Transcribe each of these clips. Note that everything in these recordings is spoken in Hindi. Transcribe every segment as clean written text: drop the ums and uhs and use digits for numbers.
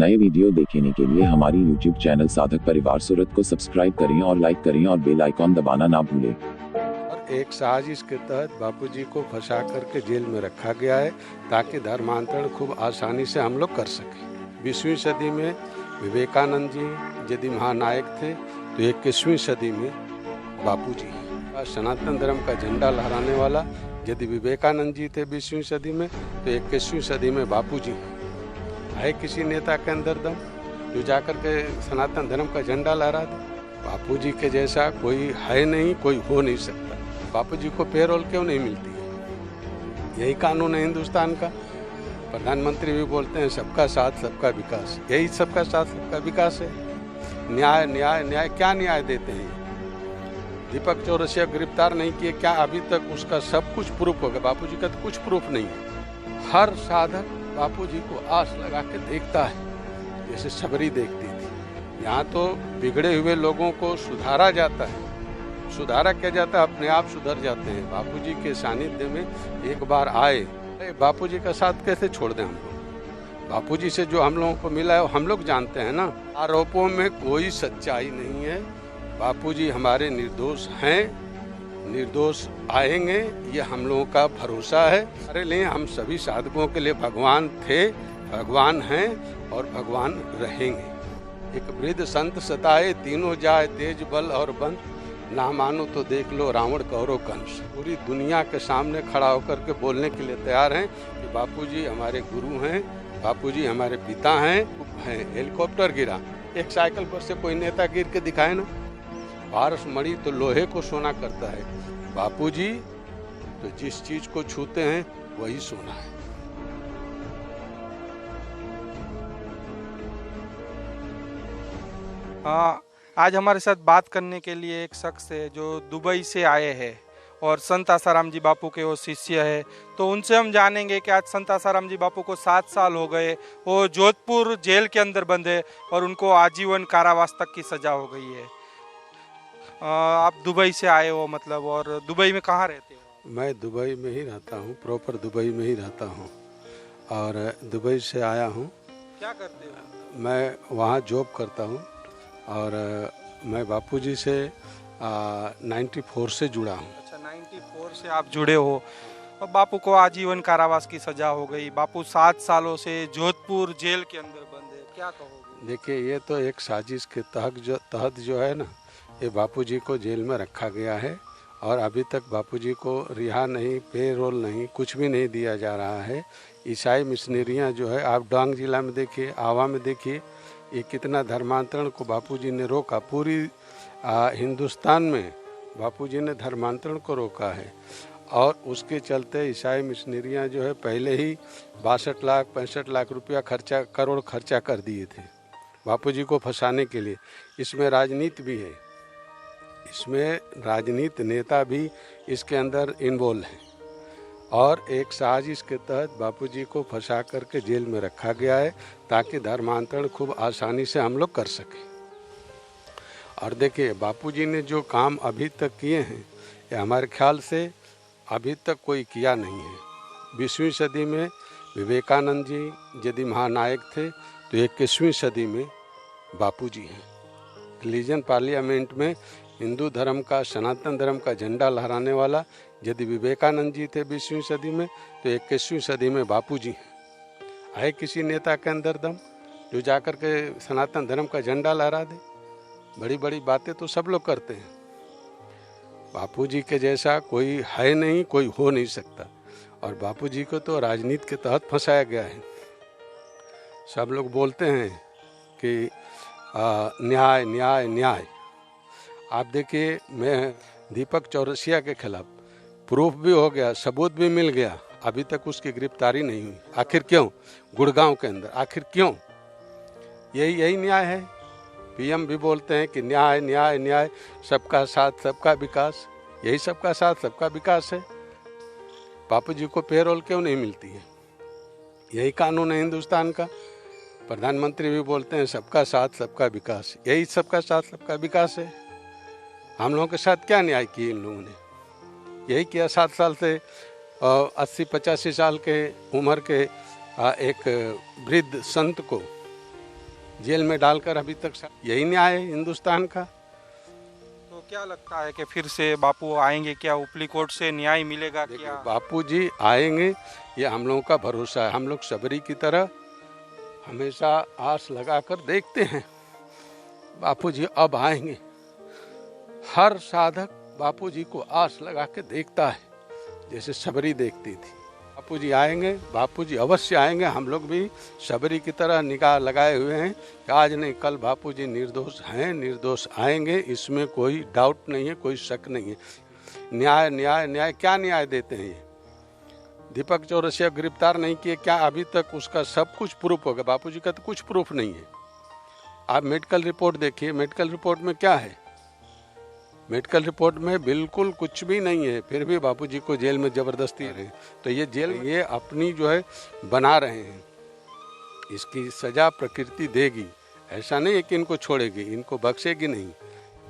नए वीडियो देखने के लिए हमारी YouTube चैनल साधक परिवार सूरत को सब्सक्राइब करें और लाइक करें और बेल आइकॉन दबाना ना भूलें। और एक साजिश के तहत बापूजी को फंसा करके जेल में रखा गया है ताकि धर्मांतरण खूब आसानी से हम लोग कर सकें। 20वीं सदी में विवेकानंद जी यदि महानायक थे तो 21वीं सदी में बापूजी सनातन धर्म का झंडा लहराने वाला यदि विवेकानंद जी थे 20वीं सदी में तो 21वीं सदी में बापूजी है। किसी नेता के अंदर दम जो जाकर के सनातन धर्म का झंडा लहरा दे? बापूजी के जैसा कोई है नहीं, कोई हो नहीं सकता। बापूजी को पेरोल क्यों नहीं मिलती है? यही कानून है हिंदुस्तान का। प्रधानमंत्री भी बोलते हैं सबका साथ सबका विकास, यही सबका साथ सबका विकास है। न्याय न्याय न्याय, क्या न्याय देते हैं? दीपक चौरसिया गिरफ्तार नहीं किए, क्या अभी तक उसका सब कुछ प्रूफ हो गया? बापूजी का तो कुछ प्रूफ नहीं है। हर साधक बापूजी को आस लगा के देखता है जैसे सबरी देखती थी। यहाँ तो बिगड़े हुए लोगों को सुधारा जाता है। सुधारा किया जाता है, अपने आप सुधर जाते हैं। बापूजी के सानिध्य में एक बार आए, बापूजी का साथ कैसे छोड़ दें हम लोग? बापूजी से जो हम लोगों को मिला है हम लोग जानते हैं ना। आरोपों में कोई सच्चाई नहीं है। बापूजी हमारे निर्दोष हैं, निर्दोष आएंगे, ये हम लोगों का भरोसा है। हमारे लिए, हम सभी साधकों के लिए भगवान थे, भगवान हैं और भगवान रहेंगे। एक वृद्ध संत सताए तीनों जाए तेज बल और बन, ना मानो तो देख लो रावण कौरव कंस। पूरी दुनिया के सामने खड़ा होकर के बोलने के लिए तैयार हैं कि बापूजी हमारे गुरु हैं, बापूजी हमारे पिता हैं। हेलीकॉप्टर गिरा, एक साइकिल पर से कोई नेता गिर के दिखाए ना। पारस मणि तो लोहे को सोना करता है, बापूजी तो जिस चीज को छूते हैं वही सोना है। हाँ, आज हमारे साथ बात करने के लिए एक शख्स है जो दुबई से आए हैं और संत आसाराम जी बापू के वो शिष्य है। तो उनसे हम जानेंगे कि आज संत आसाराम जी बापू को 7 साल हो गए, वो जोधपुर जेल के अंदर बंद है और उनको आजीवन कारावास तक की सजा हो गई है। आप दुबई से आए हो मतलब, और दुबई में कहाँ रहते हो? मैं दुबई में ही रहता हूँ, प्रॉपर दुबई में ही रहता हूँ और दुबई से आया हूँ। क्या करते हो? मैं वहाँ जॉब करता हूँ और मैं बापूजी से 94 से जुड़ा हूँ। अच्छा, 94 से आप जुड़े हो और बापू को आजीवन कारावास की सजा हो गई। बापू 7 सालों से जोधपुर जेल के अंदर बंद है, क्या कहोगे? देखिए, ये तो एक साजिश के तहत जो है ना, ये बापूजी को जेल में रखा गया है और अभी तक बापूजी को रिहा नहीं, पेरोल नहीं, कुछ भी नहीं दिया जा रहा है। ईसाई मिशनरियाँ जो है, आप डांग जिला में देखिए, आवा में देखिए, ये कितना धर्मांतरण को बापूजी ने रोका। पूरी हिंदुस्तान में बापूजी ने धर्मांतरण को रोका है और उसके चलते ईसाई मिशनरियाँ जो है पहले ही 62 लाख 65 लाख रुपया करोड़ खर्चा कर दिए थे बापूजी को फंसाने के लिए। इसमें राजनीति भी है, इसमें राजनीति नेता भी इसके अंदर इन्वॉल्व है और एक साजिश के तहत बापूजी को फंसा करके जेल में रखा गया है ताकि धर्मांतरण खूब आसानी से हम लोग कर सकें। और देखिए, बापूजी ने जो काम अभी तक किए हैं ये हमारे ख्याल से अभी तक कोई किया नहीं है। 20वीं सदी में विवेकानंद जी यदि महानायक थे तो 21वीं सदी में बापूजी हैं। रिलीजन पार्लियामेंट में हिंदू धर्म का, सनातन धर्म का झंडा लहराने वाला यदि विवेकानंद जी थे 20वीं सदी में तो 21वीं सदी में बापूजी हैं। है किसी नेता के अंदर दम जो जाकर के सनातन धर्म का झंडा लहरा दे? बड़ी बड़ी बातें तो सब लोग करते हैं। बापूजी के जैसा कोई है नहीं, कोई हो नहीं सकता। और बापूजी को तो राजनीति के तहत फंसाया गया है। सब लोग बोलते हैं कि न्याय न्याय न्याय। आप देखिए, मैं दीपक चौरसिया के खिलाफ प्रूफ भी हो गया, सबूत भी मिल गया, अभी तक उसकी गिरफ्तारी नहीं हुई। आखिर क्यों? गुड़गांव के अंदर आखिर क्यों? यही न्याय है। पीएम भी बोलते हैं कि न्याय न्याय न्याय, सबका साथ सबका विकास, यही सबका साथ सबका विकास है। बापूजी को पेरोल क्यों नहीं मिलती है? यही कानून है हिंदुस्तान का। प्रधानमंत्री भी बोलते हैं सबका साथ सबका विकास, यही सबका साथ सबका विकास है। हम लोगों के साथ क्या न्याय किए इन लोगों ने? यही किया 7 साल से 80-85 साल के उम्र के एक वृद्ध संत को जेल में डालकर अभी तक यही न्याय है हिंदुस्तान का। तो क्या लगता है कि फिर से बापू आएंगे क्या, ऊपरी कोर्ट से न्याय मिलेगा क्या? बापू जी आएंगे, ये हम लोगों का भरोसा है। हम लोग सबरी की तरह हमेशा आस लगाकर देखते हैं बापू जी अब आएंगे। हर साधक बापू जी को आस लगा के देखता है, जैसे सबरी देखती थी। बापू जी आएंगे, बापू जी अवश्य आएंगे। हम लोग भी सबरी की तरह निगाह लगाए हुए हैं कि आज नहीं कल बापू जी निर्दोष हैं, निर्दोष आएंगे, इसमें कोई डाउट नहीं है, कोई शक नहीं है। न्याय न्याय न्याय, क्या न्याय देते हैं ये? दीपक चौरसिया गिरफ्तार नहीं किए, क्या अभी तक उसका सब कुछ प्रूफ हो गया? बापू जी का तो कुछ प्रूफ नहीं है। आप मेडिकल रिपोर्ट देखिए, मेडिकल रिपोर्ट में क्या है? मेडिकल रिपोर्ट में बिल्कुल कुछ भी नहीं है, फिर भी बापू जी को जेल में जबरदस्ती रहे। तो ये जेल ये अपनी जो है बना रहे हैं, इसकी सजा प्रकृति देगी। ऐसा नहीं है कि इनको छोड़ेगी, इनको बख्शेगी नहीं।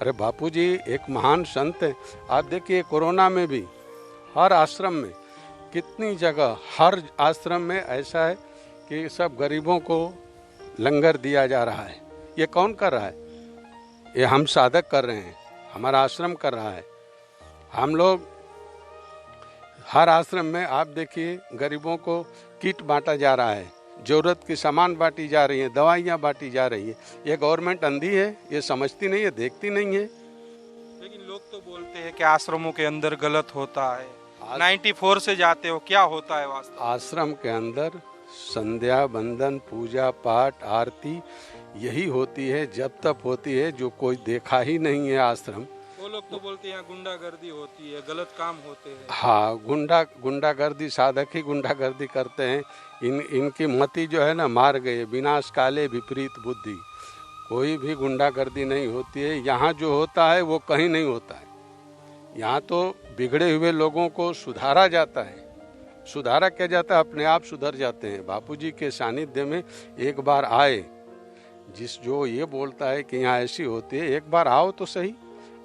अरे बापू जी एक महान संत है। आप देखिए कोरोना में भी हर आश्रम में, कितनी जगह हर आश्रम में ऐसा है कि सब गरीबों को लंगर दिया जा रहा है। ये कौन कर रहा है? ये हम साधक कर रहे हैं, हमारा आश्रम कर रहा है। हम लोग हर आश्रम में आप देखिए गरीबों को किट बांटा जा रहा है, जरूरत की सामान बांटी जा रही है, दवाइयाँ बांटी जा रही है। ये गवर्नमेंट अंधी है, ये समझती नहीं है, देखती नहीं है। लेकिन लोग तो बोलते हैं कि आश्रमों के अंदर गलत होता है। 94 से जाते हो, क्या होता है वास्तव? आश्रम के अंदर संध्या बंदन पूजा पाठ आरती यही होती है, जब तक होती है। जो कोई देखा ही नहीं है आश्रम, वो लोग तो बोलते हैं गुंडागर्दी होती है, गलत काम होते हैं। हाँ, गुंडागर्दी, साधक ही गुंडागर्दी करते हैं। इनकी मति जो है ना मार गई, विनाश काले विपरीत बुद्धि। कोई भी गुंडागर्दी नहीं होती है। यहाँ जो होता है वो कहीं नहीं होता है। यहाँ तो बिगड़े हुए लोगों को सुधारा जाता है। सुधारा क्या जाता है? अपने आप सुधर जाते हैं। बापूजी के सानिध्य में एक बार आए, जो ये बोलता है कि यहाँ ऐसी होती है, एक बार आओ तो सही,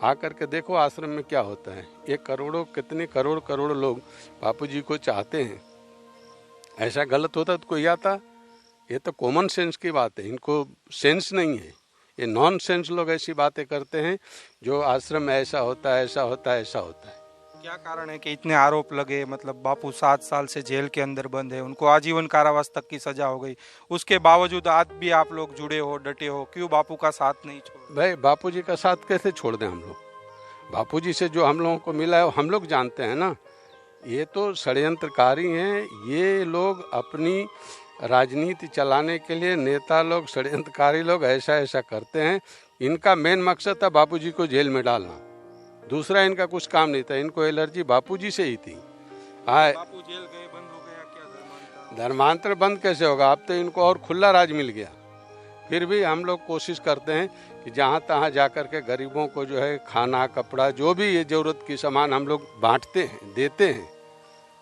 आकर के देखो आश्रम में क्या होता है। ये करोड़ों, कितने करोड़ लोग बापूजी को चाहते हैं। ऐसा गलत होता तो कोई आता? ये तो कॉमन सेंस की बात है, इनको सेंस नहीं है। ये नॉन सेंस लोग ऐसी बातें करते हैं जो आश्रम में ऐसा होता है, ऐसा होता है, ऐसा होता है। क्या कारण है कि इतने आरोप लगे? मतलब बापू 7 साल से जेल के अंदर बंद है, उनको आजीवन कारावास तक की सजा हो गई, उसके बावजूद आज भी आप लोग जुड़े हो, डटे हो, क्यों बापू का साथ नहीं छोड़? भाई बापू जी का साथ कैसे छोड़ दें हम लोग? बापू जी से जो हम लोगों को मिला है हम लोग जानते हैं ना। ये तो षड्यंत्रकारी हैं। ये लोग अपनी राजनीति चलाने के लिए, नेता लोग, षड्यंत्रकारी लोग ऐसा करते हैं। इनका मेन मकसद था बापू जी को जेल में डालना, दूसरा इनका कुछ काम नहीं था। इनको एलर्जी बापूजी से ही थी। बापू जेल गए, बंद हो गया क्या धर्मांतर? बंद कैसे होगा? अब तो इनको और खुला राज मिल गया। फिर भी हम लोग कोशिश करते हैं कि जहाँ तहाँ जाकर के गरीबों को जो है खाना, कपड़ा, जो भी ये जरूरत की सामान हम लोग बांटते हैं, देते हैं।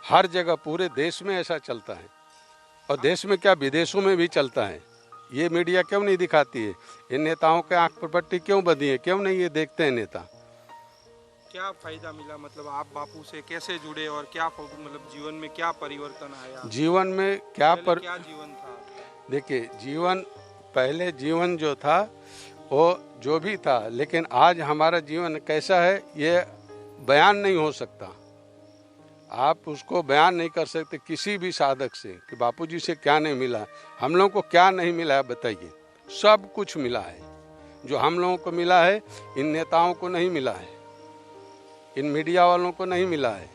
हर जगह पूरे देश में ऐसा चलता है, और देश में क्या विदेशों में भी चलता है। ये मीडिया क्यों नहीं दिखाती है? इन नेताओं के आंख पर पट्टी क्यों बंधी है? क्यों नहीं ये देखते हैं नेता? क्या फायदा मिला? मतलब आप बापू से कैसे जुड़े और क्या मतलब जीवन में क्या परिवर्तन आया? जीवन में क्या जीवन था? देखिए, जीवन पहले जीवन जो था वो जो भी था, लेकिन आज हमारा जीवन कैसा है ये बयान नहीं हो सकता। आप उसको बयान नहीं कर सकते किसी भी साधक से कि बापूजी से क्या नहीं मिला। हम लोगों को क्या नहीं मिला है बताइए? सब कुछ मिला है। जो हम लोगों को मिला है इन नेताओं को नहीं मिला है, इन मीडिया वालों को नहीं मिला है,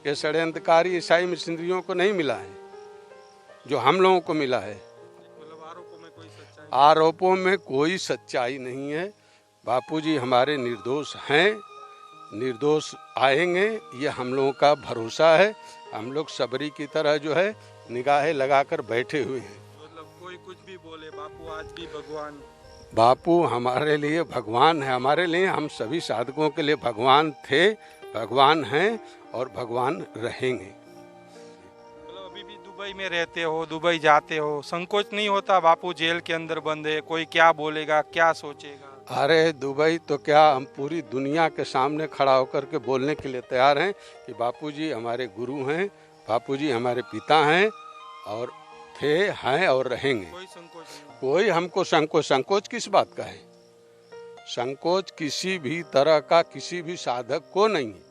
ये षड्यंत्रकारी ईसाई मिशनरियों को नहीं मिला है। जो हम लोगों को मिला है, मतलब आरोपों में कोई सच्चाई नहीं है। बापूजी हमारे निर्दोष हैं, निर्दोष आएंगे, ये हम लोगों का भरोसा है। हम लोग सबरी की तरह जो है निगाहें लगाकर बैठे हुए हैं। मतलब कोई कुछ भी बोले, बापू आज भी भगवान। बापू हमारे लिए भगवान है, हमारे लिए, हम सभी साधकों के लिए भगवान थे, भगवान हैं और भगवान रहेंगे। मतलब अभी भी दुबई में रहते हो, दुबई जाते हो, संकोच नहीं होता? बापू जेल के अंदर बंद है, कोई क्या बोलेगा, क्या सोचेगा? अरे दुबई तो क्या, हम पूरी दुनिया के सामने खड़ा होकर के बोलने के लिए तैयार हैं कि बापूजी हमारे गुरु हैं, बापूजी हमारे पिता हैं और थे, हैं और रहेंगे। कोई संकोच नहीं। कोई हमको संकोच किस बात का है? संकोच किसी भी तरह का किसी भी साधक को नहीं है।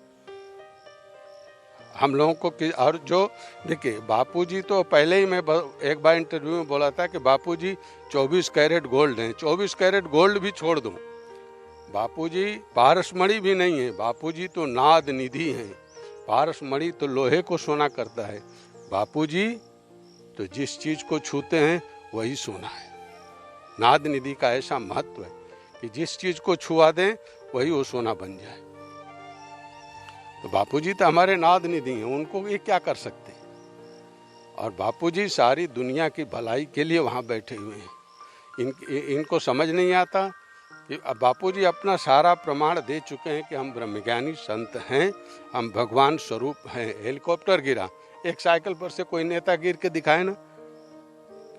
हम लोगों को और जो देखिए, बापूजी तो पहले ही मैं एक बार इंटरव्यू में बोला था कि बापूजी 24 कैरेट गोल्ड हैं। 24 कैरेट गोल्ड भी छोड़ दूं, बापूजी पारसमणि भी नहीं है, बापूजी तो नाद निधि हैं। पारसमणि तो लोहे को सोना करता है, बापूजी तो जिस चीज को छूते हैं वही सोना है। नाद निधि का ऐसा महत्व है कि जिस चीज को छुआ दें वही वो सोना बन जाए। तो बापूजी तो हमारे नाद निधि हैं, उनको ये क्या कर सकते हैं? और बापूजी सारी दुनिया की भलाई के लिए वहाँ बैठे हुए हैं। इनको समझ नहीं आता कि बापूजी अपना सारा प्रमाण दे चुके हैं कि हम ब्रह्मज्ञानी संत हैं, हम भगवान स्वरूप हैं। हेलीकॉप्टर गिरा, एक साइकिल पर से कोई नेता गिर के दिखाए ना,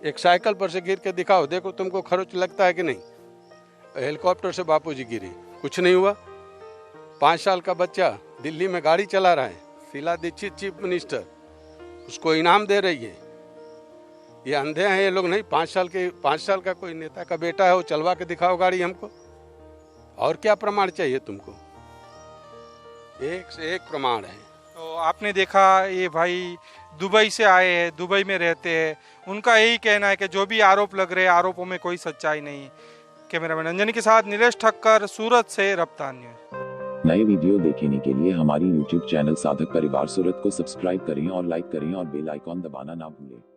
एक साइकिल पर से गिर के दिखाओ, देखो तुमको खरोच लगता है कि नहीं? हेलीकॉप्टर से बापूजी गिरे, कुछ नहीं हुआ। 5 साल का बच्चा दिल्ली में गाड़ी चला रहा है, शीला दीक्षित चीफ मिनिस्टर उसको इनाम दे रही है। ये अंधे हैं ये लोग नहीं? 5 साल का कोई नेता का बेटा है, वो चलवा के दिखाओ गाड़ी हमको। और क्या प्रमाण चाहिए तुमको? एक से एक प्रमाण है। तो आपने देखा ये भाई दुबई से आए हैं, दुबई में रहते हैं, उनका यही कहना है कि जो भी आरोप लग रहे हैं आरोपों में कोई सच्चाई नहीं। कैमरामैन अंजनी के साथ नीलेश ठक्कर, सूरत से रफ्तार न्यूज़। नए वीडियो देखने के लिए हमारी YouTube चैनल साधक परिवार सूरत को सब्सक्राइब करें और लाइक करें और बेल आइकॉन दबाना ना भूलें।